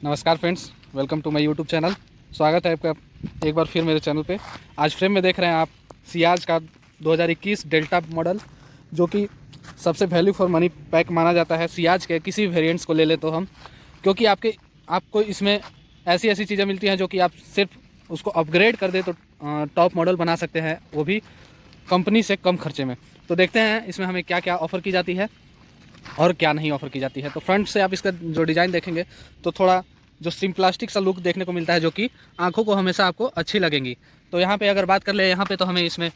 नमस्कार friends, welcome to my YouTube channel. स्वागत है आपका एक बार फिर मेरे चैनल पे। आज फ्रेम में देख रहे हैं आप सियाज का 2021 डेल्टा मॉडल, जो कि सबसे वैल्यू फॉर मनी पैक माना जाता है। सियाज के किसी भी वेरिएंट्स को ले ले तो हम, क्योंकि आपको इसमें ऐसी ऐसी चीज़ें मिलती हैं जो कि आप सिर्फ उसको अपग्रेड कर दे तो टॉप मॉडल बना सकते हैं, वो भी कंपनी से कम खर्चे में। तो देखते हैं इसमें हमें क्या क्या ऑफ़र की जाती है और क्या नहीं ऑफ़र की जाती है। तो फ्रंट से आप इसका जो डिज़ाइन देखेंगे तो थोड़ा जो सिंप्लास्टिक सा लुक देखने को मिलता है, जो कि आंखों को हमेशा आपको अच्छी लगेंगी। तो यहाँ पे अगर बात कर ले, यहाँ पे तो हमें इसमें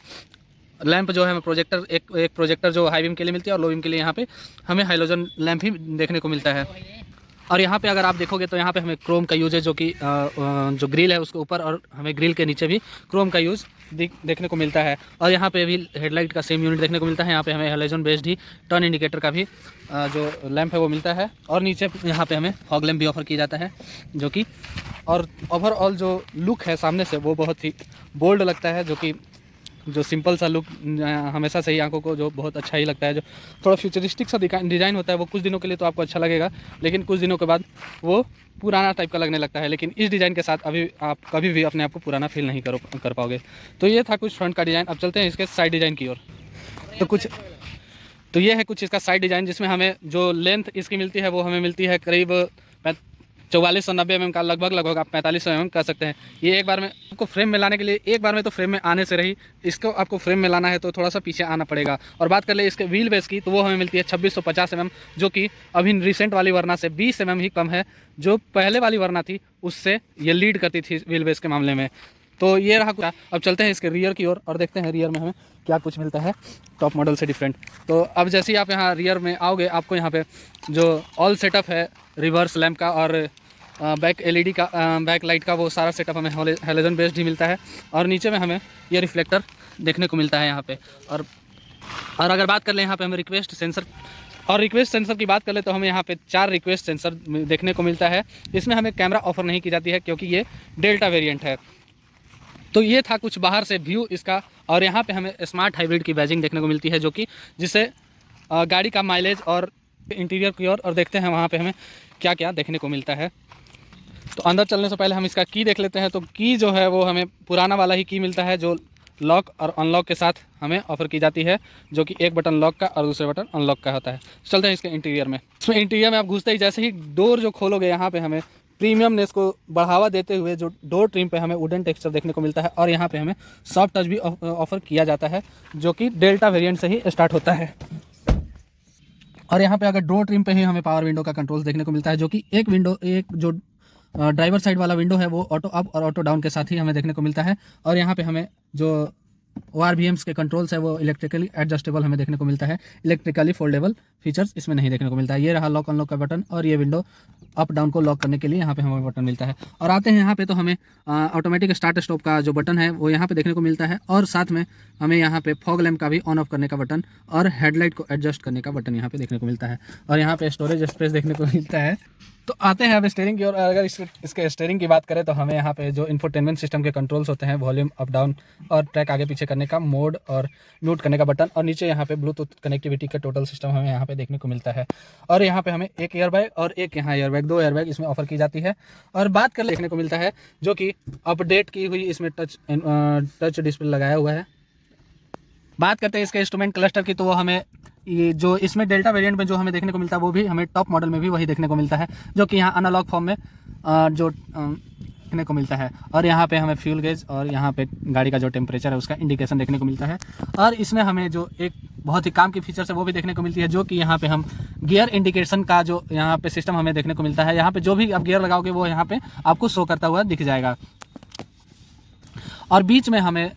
लैंप जो है हमें प्रोजेक्टर एक प्रोजेक्टर जो हाई बीम के लिए मिलती है और लो बीम के लिए यहाँ पे हमें हाइलोजन लैंप ही देखने को मिलता है। और यहाँ पे अगर आप देखोगे तो यहाँ पे हमें क्रोम का यूज़ है, जो कि जो ग्रिल है उसके ऊपर और हमें ग्रिल के नीचे भी क्रोम का यूज़ देखने को मिलता है। और यहाँ पे भी हेडलाइट का सेम यूनिट देखने को मिलता है। यहाँ पे हमें हैलोजन बेस्ड ही टर्न इंडिकेटर का भी जो लैंप है वो मिलता है। और नीचे यहाँ पे हमें फॉग लैंप भी ऑफर किया जाता है, जो कि और ओवरऑल जो लुक है सामने से वो बहुत ही बोल्ड लगता है, जो सिंपल सा लुक हमेशा से ही आंखों को जो बहुत अच्छा ही लगता है। जो थोड़ा फ्यूचरिस्टिक सा डिज़ाइन होता है वो कुछ दिनों के लिए तो आपको अच्छा लगेगा, लेकिन कुछ दिनों के बाद वो पुराना टाइप का लगने लगता है। लेकिन इस डिज़ाइन के साथ अभी आप कभी भी अपने आप को पुराना फील नहीं कर पाओगे। तो ये था कुछ फ्रंट का डिज़ाइन। अब चलते हैं इसके साइड डिज़ाइन की ओर। तो ये है कुछ इसका साइड डिज़ाइन, जिसमें हमें जो लेंथ इसकी मिलती है वो हमें मिलती है करीब 4490 mm का, लगभग आप 4500 mm कह सकते हैं। ये एक बार में आपको फ्रेम में लाने के लिए, एक बार में तो फ्रेम में आने से रही, इसको आपको फ्रेम में लाना है तो थोड़ा सा पीछे आना पड़ेगा। और बात कर ले इसके व्हील बेस की, तो वो हमें मिलती है 2650 mm, जो कि अभी रिसेंट वाली वरना से 20 mm ही कम है। जो पहले वाली वरना थी उससे ये लीड करती थी व्हील बेस के मामले में। तो ये रहा कुछ। अब चलते हैं इसके रियर की ओर और देखते हैं रियर में हमें क्या कुछ मिलता है टॉप मॉडल से डिफरेंट। तो अब जैसे ही आप यहाँ रियर में आओगे, आपको यहाँ पे जो ऑल सेटअप है रिवर्स लैम्प का और बैक एलईडी का, बैक लाइट का, वो सारा सेटअप हमें हैलोजन बेस्ड ही मिलता है। और नीचे में हमें ये रिफ्लेक्टर देखने को मिलता है यहाँ पे। और अगर बात कर लें यहाँ पे हमें रिक्वेस्ट सेंसर की बात कर ले तो हमें यहाँ पे 4 रिक्वेस्ट सेंसर देखने को मिलता है। इसमें हमें कैमरा ऑफर नहीं की जाती है क्योंकि ये डेल्टा वेरिएंट है। तो ये था कुछ बाहर से व्यू इसका। और यहाँ पे हमें स्मार्ट हाइब्रिड की बैजिंग देखने को मिलती है, जो कि जिससे गाड़ी का माइलेज और इंटीरियर की ओर और देखते हैं वहाँ पे हमें क्या क्या देखने को मिलता है। तो अंदर चलने से पहले हम इसका की देख लेते हैं। तो की जो है वो हमें पुराना वाला ही की मिलता है, जो लॉक और अनलॉक के साथ हमें ऑफर की जाती है, जो कि एक बटन लॉक का और दूसरे बटन अनलॉक का होता है। चलते हैं इसके इंटीरियर में। इसमें इंटीरियर में आप घुसते ही जैसे ही डोर जो खोलोगे, यहाँ पे हमें प्रीमियमनेस को बढ़ावा देते हुए जो डोर ट्रिम पे हमें वुडन टेक्सचर देखने को मिलता है। और यहाँ पे हमें सॉफ्ट टच भी ऑफर किया जाता है, जो कि डेल्टा वेरिएंट से ही स्टार्ट होता है। और यहाँ पे अगर डोर ट्रिम पे ही हमें पावर विंडो का कंट्रोल्स देखने को मिलता है, जो कि एक जो ड्राइवर साइड वाला विंडो है वो ऑटो अप और ऑटो डाउन के साथ ही हमें देखने को मिलता है। और यहाँ पे हमें जो ORVMs के कंट्रोल्स है वो इलेक्ट्रिकली एडजस्टेबल हमें देखने को मिलता है। इलेक्ट्रिकली फोल्डेबल फीचर्स इसमें नहीं देखने को मिलता है। ये रहा लॉक अनलॉक का बटन, और ये विंडो अप डाउन को लॉक करने के लिए यहाँ पे हमें बटन मिलता है। और आते हैं यहाँ पे तो हमें ऑटोमेटिक स्टार्ट स्टॉप का जो बटन है वो यहाँ पे देखने को मिलता है। और साथ में हमें यहाँ पे फॉग लैम्प का भी ऑन ऑफ करने का बटन और हेडलाइट को एडजस्ट करने का बटन यहाँ पे देखने को मिलता है। और यहाँ पे स्टोरेज स्पेस देखने को मिलता है। तो आते हैं अब स्टीयरिंग की ओर। अगर इसके स्टीयरिंग की बात करें तो हमें यहाँ पे जो इंफोटेनमेंट सिस्टम के कंट्रोल्स होते हैं, वॉल्यूम अप डाउन और ट्रैक आगे पीछे करने का, मोड और म्यूट करने का बटन, और नीचे यहाँ पे ब्लूटूथ कनेक्टिविटी का टोटल सिस्टम हमें यहाँ पे देखने को मिलता है। और यहाँ पे हमें एक एयरबैग और एक यहाँ एयरबैग, 2 एयरबैग इसमें ऑफर की जाती है। और बात कर देखने को मिलता है जो कि अपडेट की हुई इसमें टच डिस्प्ले लगाया हुआ है। बात करते हैं इसके इंस्ट्रूमेंट क्लस्टर की, तो वो हमें ये जो इसमें डेल्टा वेरिएंट में जो हमें देखने को मिलता है वो भी हमें टॉप मॉडल में भी वही देखने को मिलता है, जो कि यहाँ एनालॉग फॉर्म में जो देखने को मिलता है। और यहाँ पे हमें फ्यूल गेज और यहाँ पे गाड़ी का जो टेम्परेचर है उसका इंडिकेशन देखने को मिलता है। और इसमें हमें जो एक बहुत ही काम की फीचर्स है वो भी देखने को मिलती है, जो कि यहाँ पे हम गियर इंडिकेशन का जो यहाँ पे सिस्टम हमें देखने को मिलता है। यहाँ पे जो भी आप गियर लगाओगे वो यहाँ पे आपको शो करता हुआ दिख जाएगा। और बीच में हमें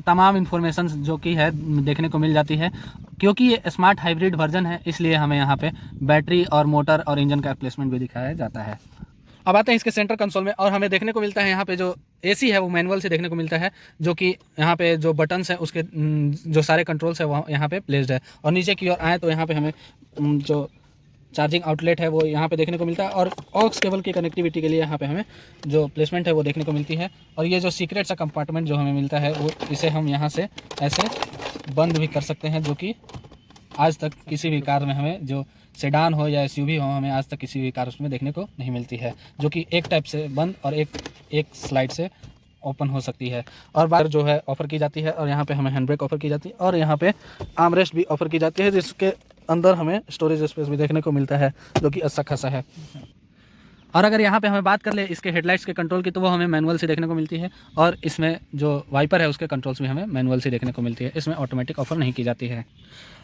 तमाम इन्फॉर्मेशन जो कि है देखने को मिल जाती है। क्योंकि ये स्मार्ट हाइब्रिड वर्जन है, इसलिए हमें यहाँ पे बैटरी और मोटर और इंजन का प्लेसमेंट भी दिखाया जाता है। अब आते हैं इसके सेंटर कंसोल में, और हमें देखने को मिलता है यहाँ पे जो AC है वो मैनुअल से देखने को मिलता है, जो कि यहाँ पे जो बटन्स हैं उसके जो सारे कंट्रोल्स है वो यहाँ पे प्लेस्ड है। और नीचे की ओर आए तो यहाँ पे हमें जो चार्जिंग आउटलेट है वो यहाँ पे देखने को मिलता है। और ऑक्स केबल की कनेक्टिविटी के लिए यहाँ पे हमें जो प्लेसमेंट है वो देखने को मिलती है। और ये जो सीक्रेट सा कंपार्टमेंट जो हमें मिलता है वो इसे हम यहाँ से ऐसे बंद भी कर सकते हैं, जो कि आज तक किसी भी कार में हमें जो सेडान हो या एसयूवी हो, हमें आज तक किसी भी कार उसमें देखने को नहीं मिलती है, जो कि एक टाइप से बंद और एक स्लाइड से ओपन हो सकती है। और बार जो है ऑफ़र की जाती है, और यहाँ पे हमें हैंड ब्रेक ऑफ़र की जाती है, और यहाँ पे आर्मरेस्ट भी ऑफ़र की जाती है, जिसके अंदर हमें स्टोरेज स्पेस भी देखने को मिलता है, जो कि अच्छा खासा है। और अगर यहाँ पे हमें बात कर ले इसके हेडलाइट्स के कंट्रोल की, तो वो हमें मैनुअल से देखने को मिलती है, और इसमें जो वाइपर है उसके कंट्रोल्स भी हमें मैनुअल से देखने को मिलती है। इसमें ऑटोमेटिक ऑफर नहीं की जाती है।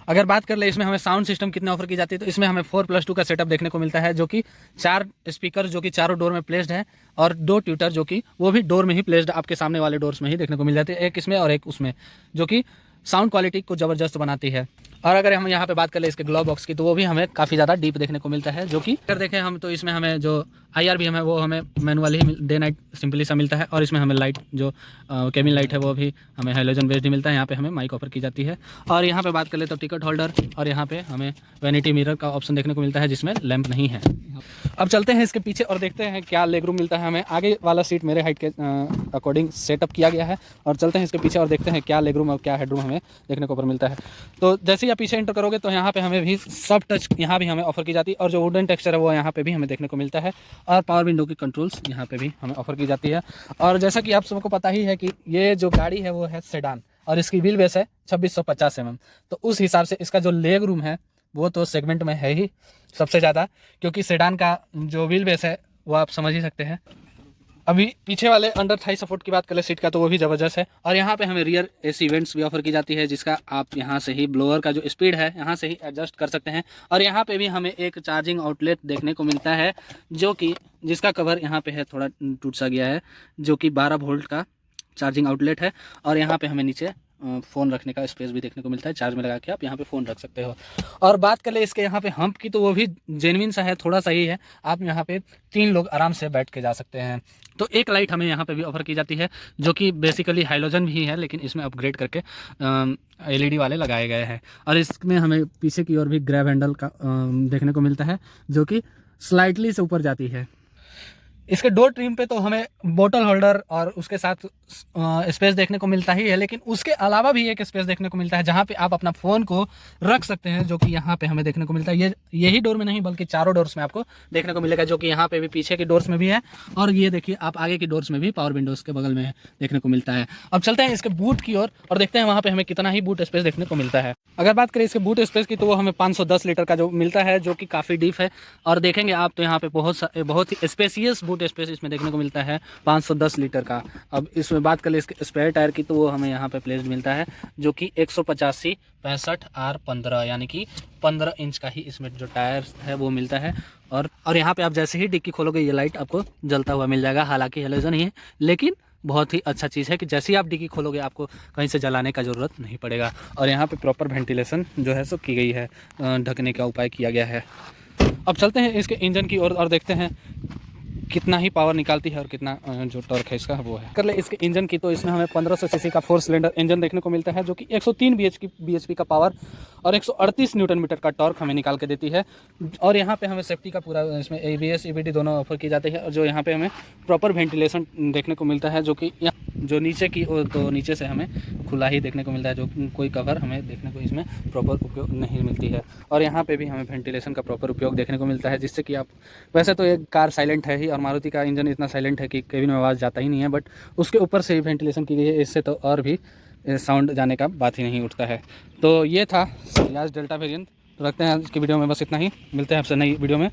अगर बात कर ले इसमें हमें साउंड सिस्टम कितने ऑफर की जाती है, तो इसमें हमें 4+2 का सेटअप देखने को मिलता है, जो कि 4 स्पीकर जो कि चारों डोर में प्लेस्ड है, और 2 ट्यूटर जो कि वो भी डोर में ही प्लेस्ड आपके सामने वाले डोर्स में ही देखने को मिल जाती है, एक इसमें और एक उसमें, जो कि साउंड क्वालिटी को ज़बरदस्त बनाती है। और अगर हम यहाँ पे बात कर ले इसके ग्लोव बॉक्स की, तो वो भी हमें काफ़ी ज़्यादा डीप देखने को मिलता है, जो कि अगर देखें हम तो इसमें हमें जो IR भी हमें वो हमें मैनुअल ही डे नाइट सिंपली सा मिलता है, और इसमें हमें लाइट जो केबिन लाइट है वो भी हमें हैलोजन बेस्ड ही मिलता है। यहाँ पे हमें माइक ऑफर की जाती है। और यहाँ पे बात कर ले तो टिकट होल्डर, और यहाँ पे हमें वैनिटी मिरर का ऑप्शन देखने को मिलता है, जिसमें लैंप नहीं है। अब चलते हैं इसके पीछे और देखते हैं क्या लेग रूम मिलता है हमें। आगे वाला सीट मेरे हाइट के अकॉर्डिंग सेटअप किया गया है, और चलते हैं इसके पीछे और देखते हैं क्या लेग रूम और क्या हेड रूम हमें देखने को ऊपर मिलता है। तो जैसे ही आप पीछे एंटर करोगे तो यहाँ पे हमें भी सब टच यहाँ भी हमें ऑफर की जाती है, और जो वुडन टेक्सचर है वो यहाँ पे भी हमें देखने को मिलता है, और पावर विंडो की कंट्रोल्स यहाँ पे भी हमें ऑफर की जाती है। और जैसा कि आप सबको पता ही है कि ये जो गाड़ी है वो है सेडान, और इसकी व्हील बेस है 2650 mm। तो उस हिसाब से इसका जो लेग रूम है वो तो सेगमेंट में है ही सबसे ज़्यादा, क्योंकि सेडान का जो व्हील बेस है वो आप समझ ही सकते हैं। अभी पीछे वाले अंडर थाई सपोर्ट की बात करें सीट का, तो वो भी ज़बरदस्त है। और यहाँ पे हमें रियर AC वेंट्स भी ऑफर की जाती है, जिसका आप यहाँ से ही ब्लोअर का जो स्पीड है यहाँ से ही एडजस्ट कर सकते हैं। और यहाँ पे भी हमें एक चार्जिंग आउटलेट देखने को मिलता है, जो कि जिसका कवर यहाँ पे है थोड़ा टूट सा गया है, जो कि 12 वोल्ट का चार्जिंग आउटलेट है। और यहाँ पे हमें नीचे फ़ोन रखने का स्पेस भी देखने को मिलता है, चार्ज में लगा के आप यहाँ पे फ़ोन रख सकते हो। और बात कर ले इसके यहाँ पे हम्प की, तो वो भी जेन्युइन सा है, थोड़ा सा ही है। आप यहाँ पे 3 लोग आराम से बैठ के जा सकते हैं। तो एक लाइट हमें यहाँ पे भी ऑफर की जाती है, जो कि बेसिकली हाइलोजन भी है, लेकिन इसमें अपग्रेड करके LED वाले लगाए गए हैं। और इसमें हमें पीछे की ओर भी ग्रैब हैंडल का देखने को मिलता है, जो कि स्लाइटली से ऊपर जाती है। इसके डोर ट्रिम पे तो हमें बोतल होल्डर और उसके साथ स्पेस देखने को मिलता ही है, लेकिन उसके अलावा भी एक स्पेस देखने को मिलता है, जहाँ पे आप अपना फ़ोन को रख सकते हैं, जो कि यहाँ पे हमें देखने को मिलता है। यही डोर में नहीं, बल्कि चारों डोर्स में आपको देखने को मिलेगा, जो कि यहाँ पे भी पीछे के डोर्स में भी है, और ये देखिए आप आगे की डोर्स में भी पावर विंडोज़ के बगल में देखने को मिलता है। अब चलते हैं इसके बूट की ओर और देखते हैं वहाँ पर हमें कितना ही बूट स्पेस देखने को मिलता है। अगर बात करें इसके बूट स्पेस की, तो वो हमें 510 लीटर का जो मिलता है, जो कि काफ़ी डीप है। और देखेंगे आप तो यहाँ पे बहुत ही स्पेसियस बूट स्पेस इसमें देखने को मिलता है, 510 लीटर का। अब इसमें बात करें इसके स्पेयर टायर की, तो वो हमें यहाँ पे प्लेस्ड मिलता है, जो कि 185 65 R15 यानी कि 15 इंच का ही इसमें जो टायर है वो मिलता है। और यहाँ पे आप जैसे ही डिक्की खोलोगे ये लाइट आपको जलता हुआ मिल जाएगा। हालांकि हेलोजन ही है, लेकिन बहुत ही अच्छा चीज़ है कि जैसे ही आप डिक्की खोलोगे आपको कहीं से जलाने का ज़रूरत नहीं पड़ेगा। और यहाँ पे प्रॉपर वेंटिलेशन जो है सो की गई है, ढकने का उपाय किया गया है। अब चलते हैं इसके इंजन की ओर और देखते हैं कितना ही पावर निकालती है और कितना जो टॉर्क है इसका वो है। कर ले इसके इंजन की, तो इसमें हमें 1500 सीसी का 4 सिलेंडर इंजन देखने को मिलता है, जो कि 103 bhp का पावर और 138 न्यूटन मीटर का टॉर्क हमें निकाल के देती है। और यहाँ पे हमें सेफ्टी का पूरा इसमें ABS EBD दोनों ऑफर की जाती है, और जो यहाँ पे हमें प्रॉपर वेंटिलेशन देखने को मिलता है, जो कि जो नीचे की ओर तो नीचे से हमें खुला ही देखने को मिलता है, जो कोई कवर हमें देखने को इसमें प्रॉपर उपयोग नहीं मिलती है। और यहाँ पे भी हमें वेंटिलेशन का प्रॉपर उपयोग देखने को मिलता है, जिससे कि आप वैसे तो ये कार साइलेंट है ही, और मारुति का इंजन इतना साइलेंट है कि केबिन में आवाज़ जाता ही नहीं है, बट उसके ऊपर से ही वेंटिलेशन की गई है, इससे तो और भी साउंड जाने का बात ही नहीं उठता है। तो ये था सियाज डेल्टा वेरिएंट। तो रखते हैं आज की वीडियो में बस इतना ही, मिलते हैं आपसे नई वीडियो में।